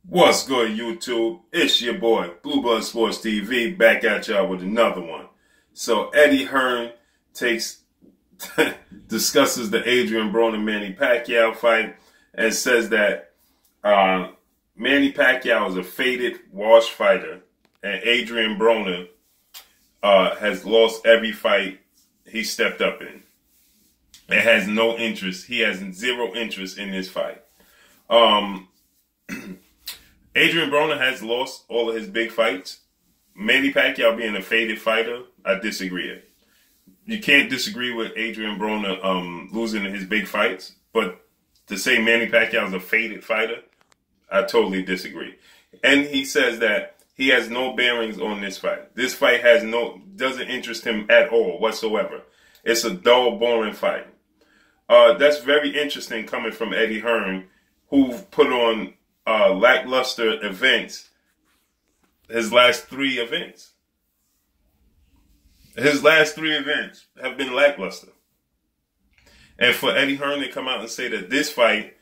What's good, YouTube? It's your boy, Blue Blood Sports TV, back at y'all with another one. So Eddie Hearn discusses the Adrian Broner Manny Pacquiao fight and says that Manny Pacquiao is a faded, washed fighter, and Adrian Broner has lost every fight he stepped up in. And has no interest. He has zero interest in this fight. Adrian Broner has lost all of his big fights. Manny Pacquiao being a faded fighter, I disagree. You can't disagree with Adrian Broner losing his big fights, but to say Manny Pacquiao is a faded fighter, I totally disagree. And he says that he has no bearings on this fight. This fight doesn't interest him at all whatsoever. It's a dull, boring fight. That's very interesting coming from Eddie Hearn, who put on lackluster events. His last three events have been lackluster. And for Eddie Hearn to come out and say that this fight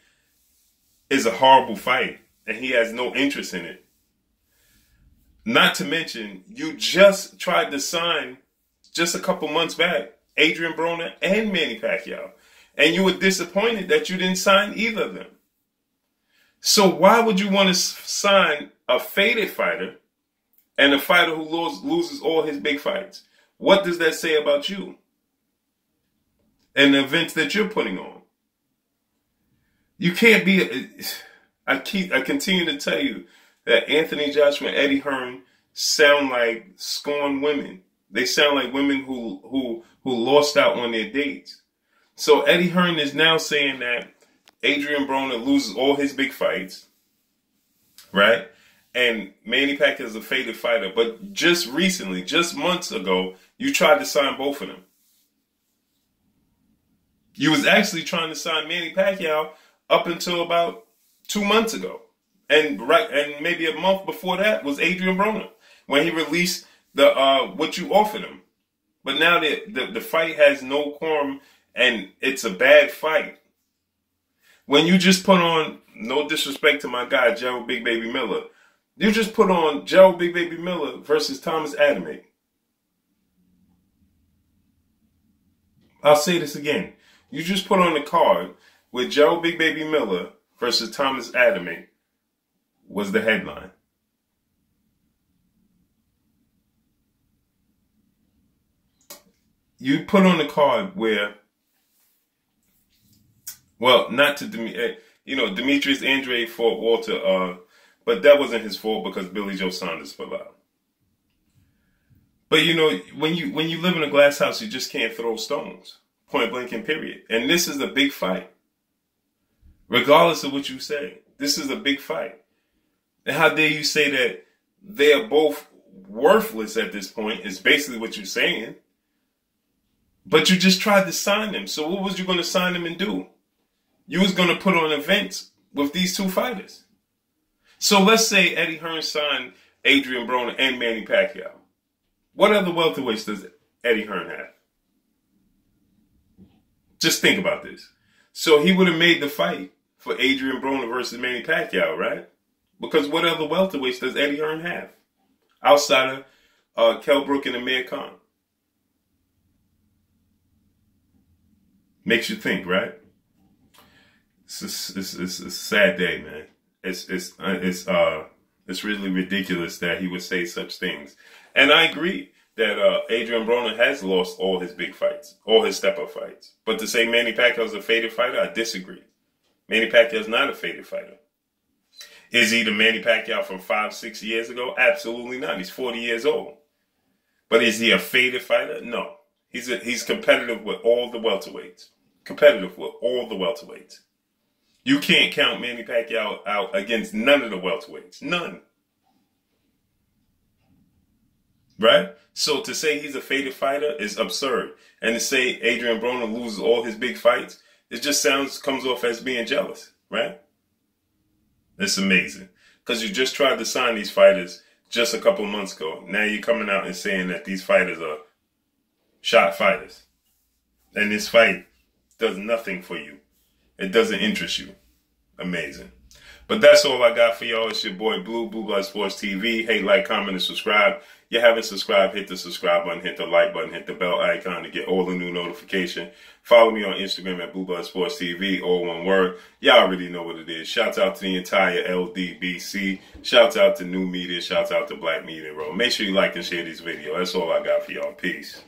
is a horrible fight and he has no interest in it. Not to mention, you just tried to sign just a couple months back Adrian Broner and Manny Pacquiao, and you were disappointed that you didn't sign either of them. So why would you want to sign a faded fighter and a fighter who loses all his big fights? What does that say about you and the events that you're putting on? You can't be. I continue to tell you that Anthony Joshua and Eddie Hearn sound like scorned women. They sound like women who lost out on their dates. So Eddie Hearn is now saying that Adrian Broner loses all his big fights, right? And Manny Pacquiao is a faded fighter. But just recently, just months ago, you tried to sign both of them. You was actually trying to sign Manny Pacquiao up until about 2 months ago. And maybe a month before that was Adrian Broner, when he released the what you offered him. But now the fight has no quorum and it's a bad fight. When you just put on, no disrespect to my guy, Gerald Big Baby Miller, you just put on Gerald Big Baby Miller versus Thomas Adamate. I'll say this again. You just put on the card with Gerald Big Baby Miller versus Thomas Adamate was the headline. You put on the card where, well, not to Demetrius Andre fought Walter, but that wasn't his fault because Billy Joe Saunders fell out. But when you live in a glass house, you just can't throw stones, point blank and period. And this is a big fight, regardless of what you say. This is a big fight. And how dare you say that they are both worthless at this point? Is basically what you're saying. But you just tried to sign them. So what was you going to sign them and do? You was going to put on events with these two fighters. So let's say Eddie Hearn signed Adrian Broner and Manny Pacquiao. What other welterweights does Eddie Hearn have? Just think about this. So he would have made the fight for Adrian Broner versus Manny Pacquiao, right? Because what other welterweights does Eddie Hearn have outside of Kell Brook and Amir Khan? Makes you think, right? It's a sad day, man. It's really ridiculous that he would say such things. And I agree that Adrian Broner has lost all his big fights, all his step-up fights. But to say Manny Pacquiao is a faded fighter, I disagree. Manny Pacquiao is not a faded fighter. Is he the Manny Pacquiao from 5-6 years ago? Absolutely not. He's 40 years old. But is he a faded fighter? No. He's competitive with all the welterweights. Competitive with all the welterweights. You can't count Manny Pacquiao out against none of the welterweights. None. Right? So to say he's a faded fighter is absurd. And to say Adrian Broner loses all his big fights, it just comes off as being jealous. Right? It's amazing. Because you just tried to sign these fighters just a couple months ago. Now you're coming out and saying that these fighters are shot fighters. And this fight does nothing for you. It doesn't interest you. Amazing. But that's all I got for y'all. It's your boy Blue Blood Sports TV. Hey, like, comment, and subscribe. You haven't subscribed, hit the subscribe button, hit the like button, hit the bell icon to get all the new notification. Follow me on Instagram at Blue Blood Sports TV, all one word. Y'all already know what it is. Shouts out to the entire LDBC. Shouts out to New Media. Shouts out to Black Media Row. Make sure you like and share this video. That's all I got for y'all. Peace.